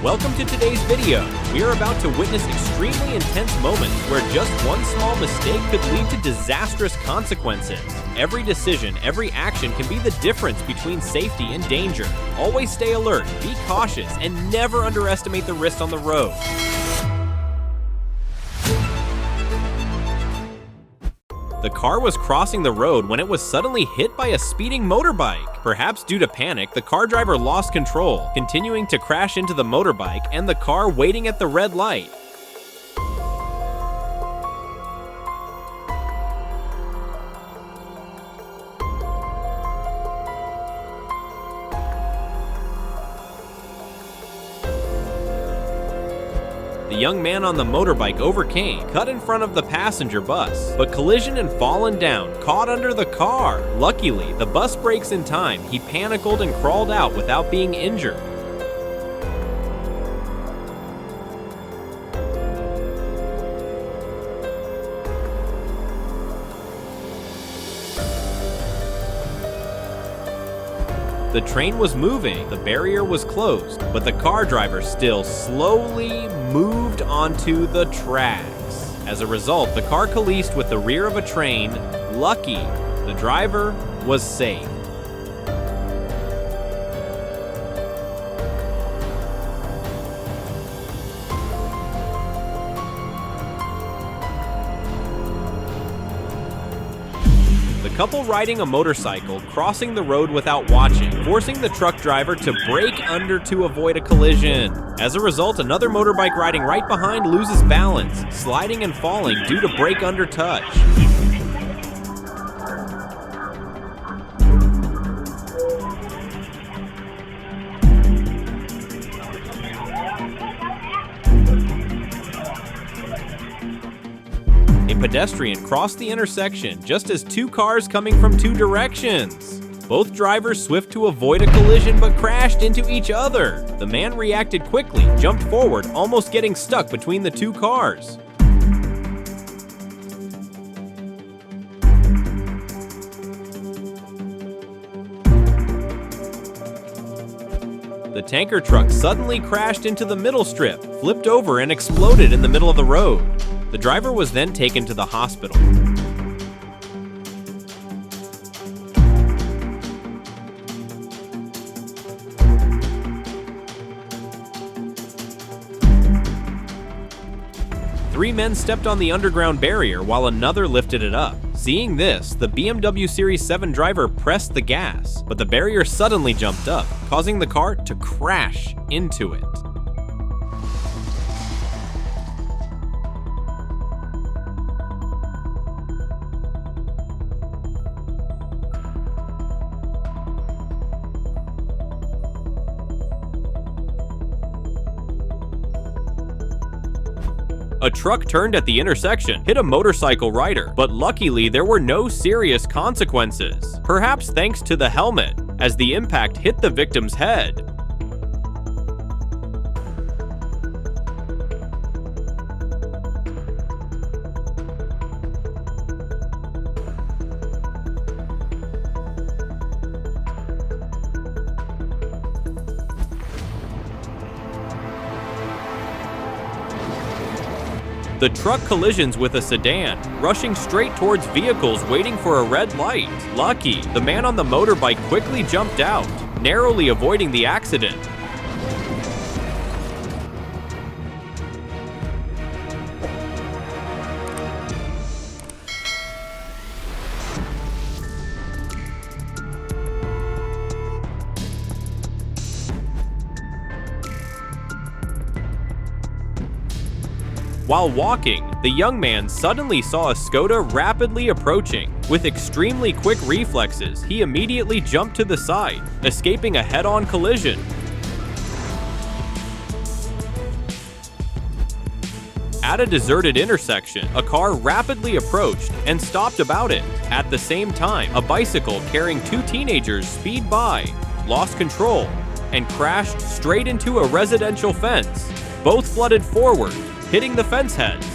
Welcome to today's video. We are about to witness extremely intense moments where just one small mistake could lead to disastrous consequences. Every decision, every action can be the difference between safety and danger. Always stay alert, be cautious, and never underestimate the risks on the road. The car was crossing the road when it was suddenly hit by a speeding motorbike. Perhaps due to panic, the car driver lost control, continuing to crash into the motorbike and the car waiting at the red light. The young man on the motorbike overcame, cut in front of the passenger bus, but collision and fallen down, caught under the car. Luckily, the bus brakes in time. He panickled and crawled out without being injured. The train was moving, the barrier was closed, but the car driver still slowly moved onto the tracks. As a result, the car collised with the rear of a train. Lucky, the driver was safe. The couple riding a motorcycle crossing the road without watching, forcing the truck driver to brake under to avoid a collision. As a result, another motorbike riding right behind loses balance, sliding and falling due to brake under touch. A pedestrian crossed the intersection just as two cars coming from two directions. Both drivers swift to avoid a collision but crashed into each other. The man reacted quickly, jumped forward, almost getting stuck between the two cars. The tanker truck suddenly crashed into the middle strip, flipped over and exploded in the middle of the road. The driver was then taken to the hospital. Three men stepped on the underground barrier while another lifted it up. Seeing this, the BMW Series 7 driver pressed the gas, but the barrier suddenly jumped up, causing the car to crash into it. A truck turned at the intersection, hit a motorcycle rider, but luckily there were no serious consequences. Perhaps thanks to the helmet, as the impact hit the victim's head. The truck collisions with a sedan, rushing straight towards vehicles waiting for a red light. Lucky, the man on the motorbike quickly jumped out, narrowly avoiding the accident. While walking, the young man suddenly saw a Škoda rapidly approaching. With extremely quick reflexes, he immediately jumped to the side, escaping a head-on collision. At a deserted intersection, a car rapidly approached and stopped about it. At the same time, a bicycle carrying two teenagers speeded by, lost control, and crashed straight into a residential fence. Both flooded forward, hitting the fence heads.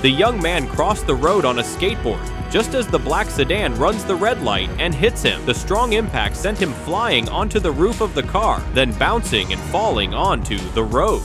The young man crossed the road on a skateboard, just as the black sedan runs the red light and hits him. The strong impact sent him flying onto the roof of the car, then bouncing and falling onto the road.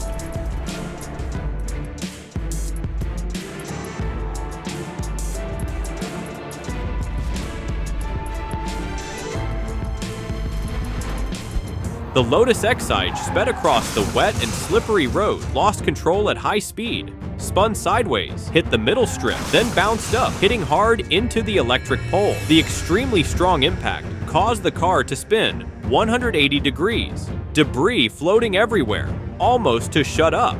The Lotus Exige sped across the wet and slippery road, lost control at high speed, spun sideways, hit the middle strip, then bounced up, hitting hard into the electric pole. The extremely strong impact caused the car to spin 180 degrees, debris floating everywhere, almost to shut up.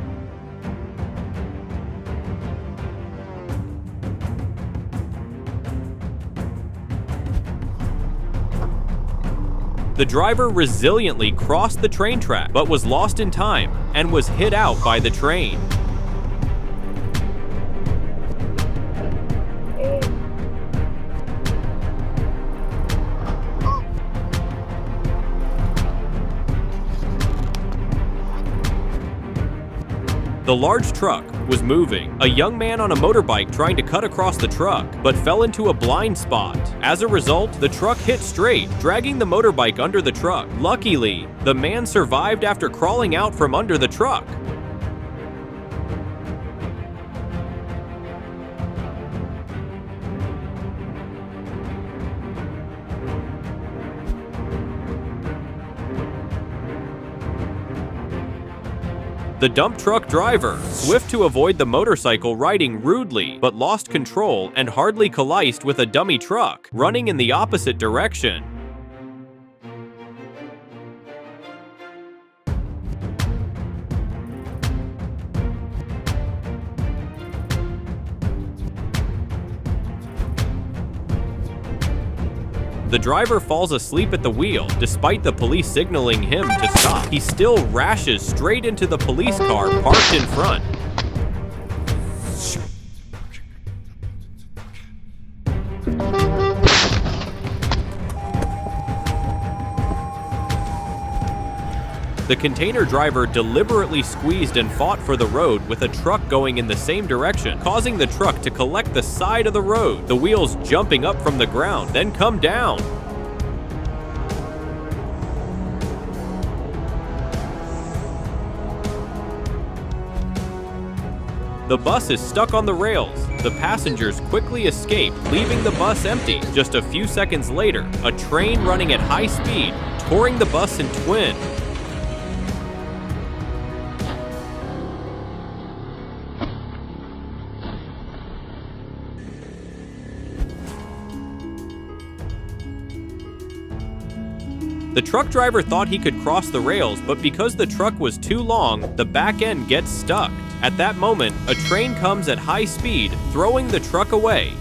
The driver resiliently crossed the train track, but was lost in time and was hit out by the train. The large truck was moving. A young man on a motorbike trying to cut across the truck, but fell into a blind spot. As a result, the truck hit straight, dragging the motorbike under the truck. Luckily, the man survived after crawling out from under the truck. The dump truck driver, swift to avoid the motorcycle riding rudely, but lost control and hardly collided with a dummy truck, running in the opposite direction. The driver falls asleep at the wheel, despite the police signaling him to stop. He still rashes straight into the police car parked in front. The container driver deliberately squeezed and fought for the road with a truck going in the same direction, causing the truck to collect the side of the road, the wheels jumping up from the ground, then come down. The bus is stuck on the rails. The passengers quickly escape, leaving the bus empty. Just a few seconds later, a train running at high speed, touring the bus in twin. The truck driver thought he could cross the rails, but because the truck was too long, the back end gets stuck. At that moment, a train comes at high speed, throwing the truck away.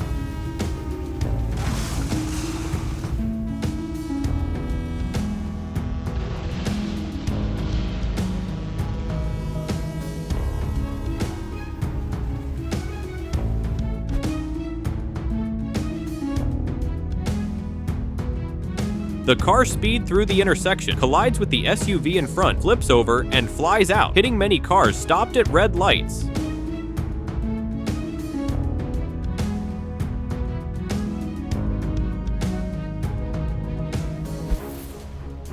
The car speeds through the intersection, collides with the SUV in front, flips over, and flies out, hitting many cars stopped at red lights.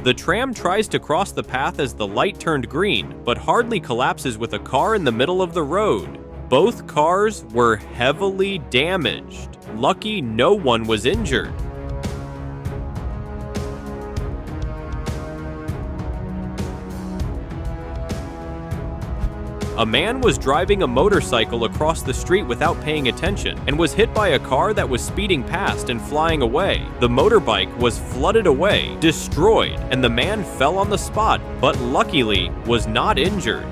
The tram tries to cross the path as the light turned green, but hardly collapses with a car in the middle of the road. Both cars were heavily damaged. Lucky no one was injured. A man was driving a motorcycle across the street without paying attention and was hit by a car that was speeding past and flying away. The motorbike was flooded away, destroyed, and the man fell on the spot, but luckily was not injured.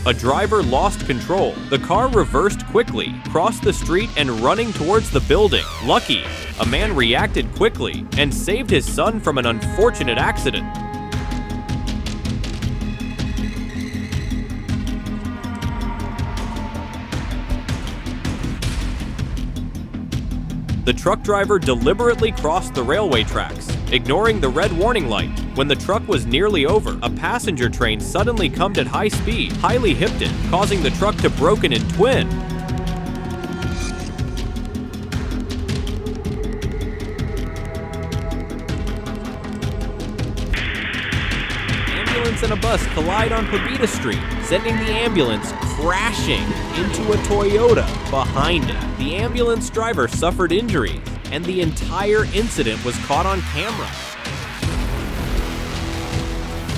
A driver lost control. The car reversed quickly, crossed the street and running towards the building. Lucky, a man reacted quickly and saved his son from an unfortunate accident. The truck driver deliberately crossed the railway tracks, ignoring the red warning light. When the truck was nearly over, a passenger train suddenly comed at high speed, highly hipped it, causing the truck to broken in twin. Ambulance and a bus collide on Pabita Street, sending the ambulance crashing into a Toyota behind it. The ambulance driver suffered injuries, and the entire incident was caught on camera.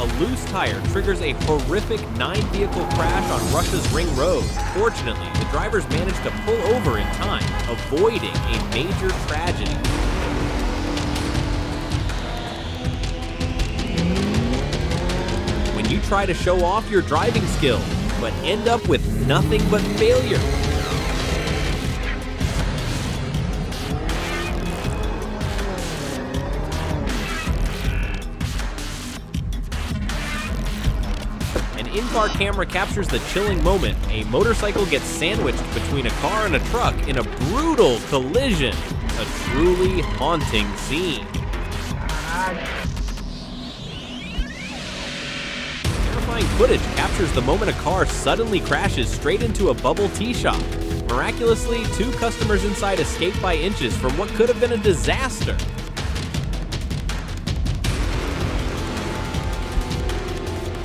A loose tire triggers a horrific 9-vehicle crash on Russia's Ring Road. Fortunately, the drivers managed to pull over in time, avoiding a major tragedy. When you try to show off your driving skills, but end up with nothing but failure. An in-car camera captures the chilling moment. A motorcycle gets sandwiched between a car and a truck in a brutal collision. A truly haunting scene. Footage captures the moment a car suddenly crashes straight into a bubble tea shop. Miraculously, 2 customers inside escaped by inches from what could have been a disaster.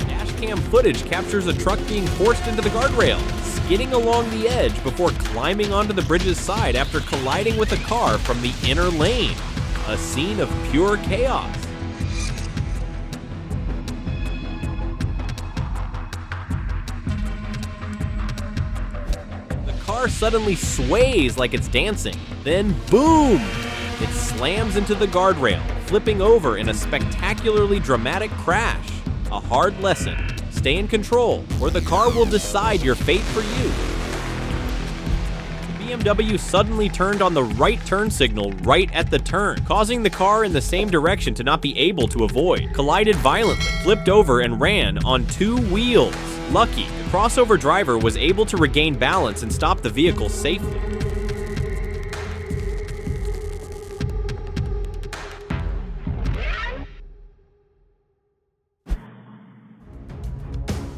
Dashcam footage captures a truck being forced into the guardrail, skidding along the edge before climbing onto the bridge's side after colliding with a car from the inner lane. A scene of pure chaos. The car suddenly sways like it's dancing. Then boom! It slams into the guardrail, flipping over in a spectacularly dramatic crash. A hard lesson: stay in control, or the car will decide your fate for you. The BMW suddenly turned on the right turn signal right at the turn, causing the car in the same direction to not be able to avoid. Collided violently, flipped over, and ran on 2 wheels. Lucky, the crossover driver was able to regain balance and stop the vehicle safely.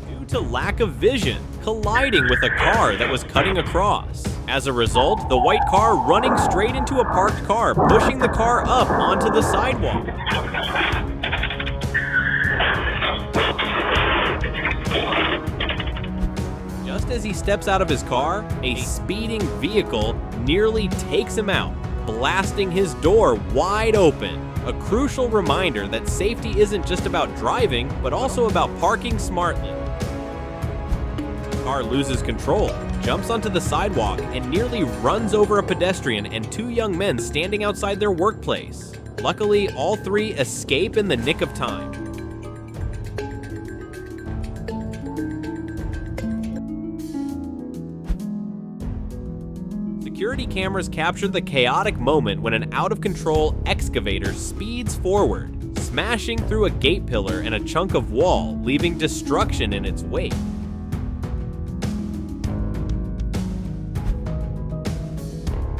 Due to lack of vision, colliding with a car that was cutting across. As a result, the white car running straight into a parked car, pushing the car up onto the sidewalk. Just as he steps out of his car, a speeding vehicle nearly takes him out, blasting his door wide open. A crucial reminder that safety isn't just about driving, but also about parking smartly. The car loses control, jumps onto the sidewalk, and nearly runs over a pedestrian and 2 young men standing outside their workplace. Luckily, all 3 escape in the nick of time. Security cameras captured the chaotic moment when an out-of-control excavator speeds forward, smashing through a gate pillar and a chunk of wall, leaving destruction in its wake.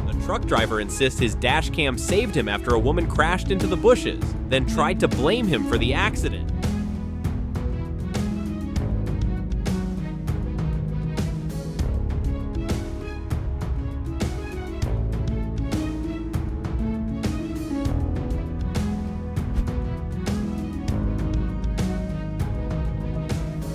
The truck driver insists his dashcam saved him after a woman crashed into the bushes, then tried to blame him for the accident.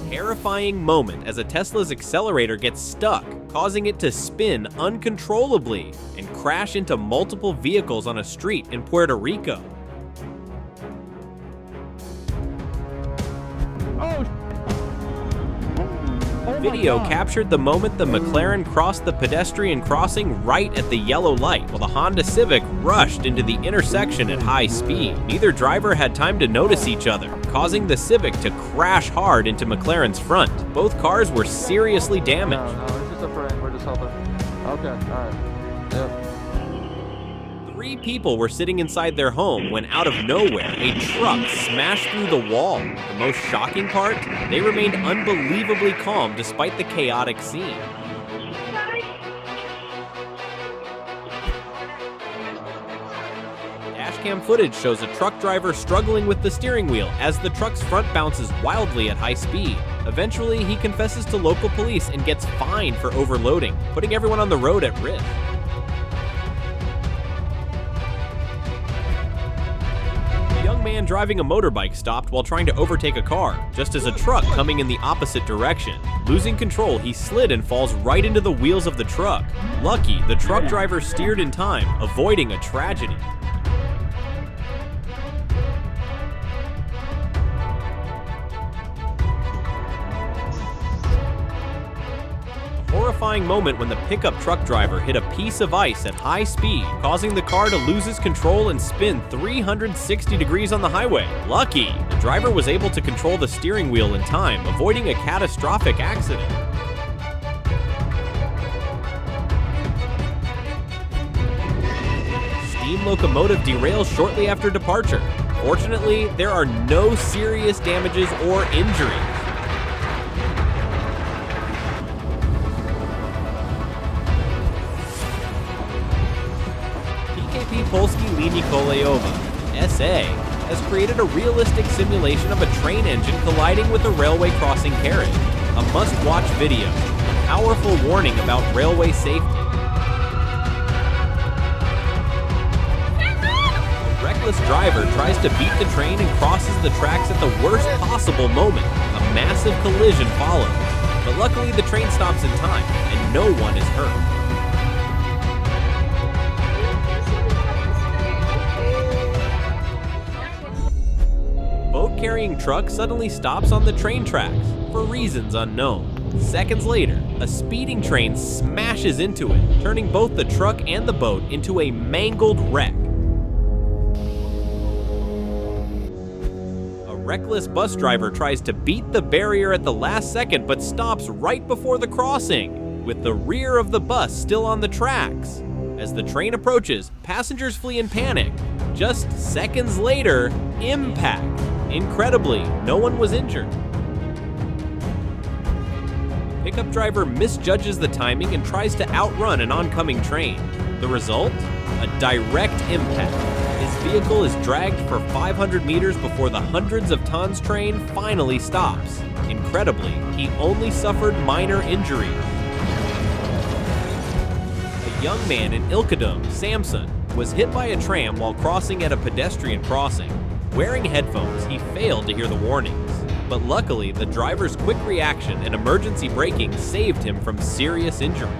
Terrifying moment as a Tesla's accelerator gets stuck, causing it to spin uncontrollably and crash into multiple vehicles on a street in Puerto Rico. Video captured the moment the McLaren crossed the pedestrian crossing right at the yellow light, while the Honda Civic rushed into the intersection at high speed. Neither driver had time to notice each other, causing the Civic to crash hard into McLaren's front. Both cars were seriously damaged. No, it's just a friend. We're just helping. Okay, alright. Yep. 3 people were sitting inside their home when out of nowhere, a truck smashed through the wall. The most shocking part? They remained unbelievably calm despite the chaotic scene. dashcam footage shows a truck driver struggling with the steering wheel as the truck's front bounces wildly at high speed. Eventually, he confesses to local police and gets fined for overloading, putting everyone on the road at risk. A young man driving a motorbike stopped while trying to overtake a car, just as a truck coming in the opposite direction. Losing control, he slid and falls right into the wheels of the truck. Lucky, the truck driver steered in time, avoiding a tragedy. Horrifying moment when the pickup truck driver hit a piece of ice at high speed, causing the car to lose its control and spin 360 degrees on the highway. Lucky, the driver was able to control the steering wheel in time, avoiding a catastrophic accident. Steam locomotive derails shortly after departure. Fortunately, there are no serious damages or injuries. Polski Linii Kolejowe, SA, has created a realistic simulation of a train engine colliding with a railway crossing carriage. A must-watch video, a powerful warning about railway safety. A reckless driver tries to beat the train and crosses the tracks at the worst possible moment. A massive collision follows, but luckily the train stops in time and no one is hurt. Boat-carrying truck suddenly stops on the train tracks for reasons unknown. Seconds later, a speeding train smashes into it, turning both the truck and the boat into a mangled wreck. A reckless bus driver tries to beat the barrier at the last second but stops right before the crossing, with the rear of the bus still on the tracks. As the train approaches, passengers flee in panic. Just seconds later, impact. Incredibly, no one was injured. The pickup driver misjudges the timing and tries to outrun an oncoming train. The result? A direct impact. His vehicle is dragged for 500 meters before the hundreds of tons train finally stops. Incredibly, he only suffered minor injuries. A young man in Ilkadom, Samsun, was hit by a tram while crossing at a pedestrian crossing. Wearing headphones, he failed to hear the warnings, but luckily the driver's quick reaction and emergency braking saved him from serious injury.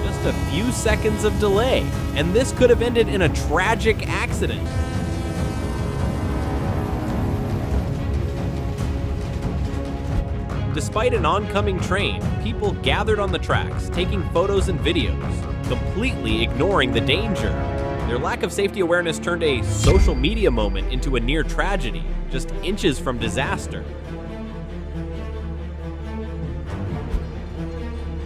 Just a few seconds of delay, and this could have ended in a tragic accident. Despite an oncoming train, people gathered on the tracks, taking photos and videos, completely ignoring the danger. Their lack of safety awareness turned a social media moment into a near tragedy, just inches from disaster.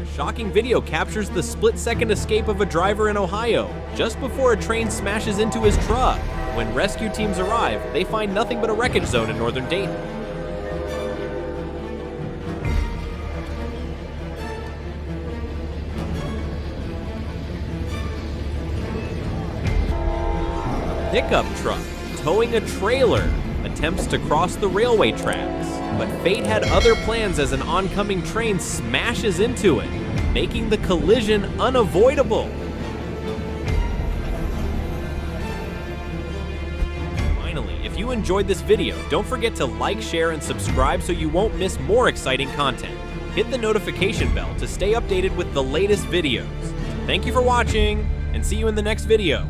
A shocking video captures the split-second escape of a driver in Ohio, just before a train smashes into his truck. When rescue teams arrive, they find nothing but a wreckage zone in northern Dayton. Pickup truck towing a trailer attempts to cross the railway tracks, but fate had other plans as an oncoming train smashes into it, making the collision unavoidable. Finally, if you enjoyed this video, don't forget to like, share, and subscribe so you won't miss more exciting content. Hit the notification bell to stay updated with the latest videos. Thank you for watching, and see you in the next video.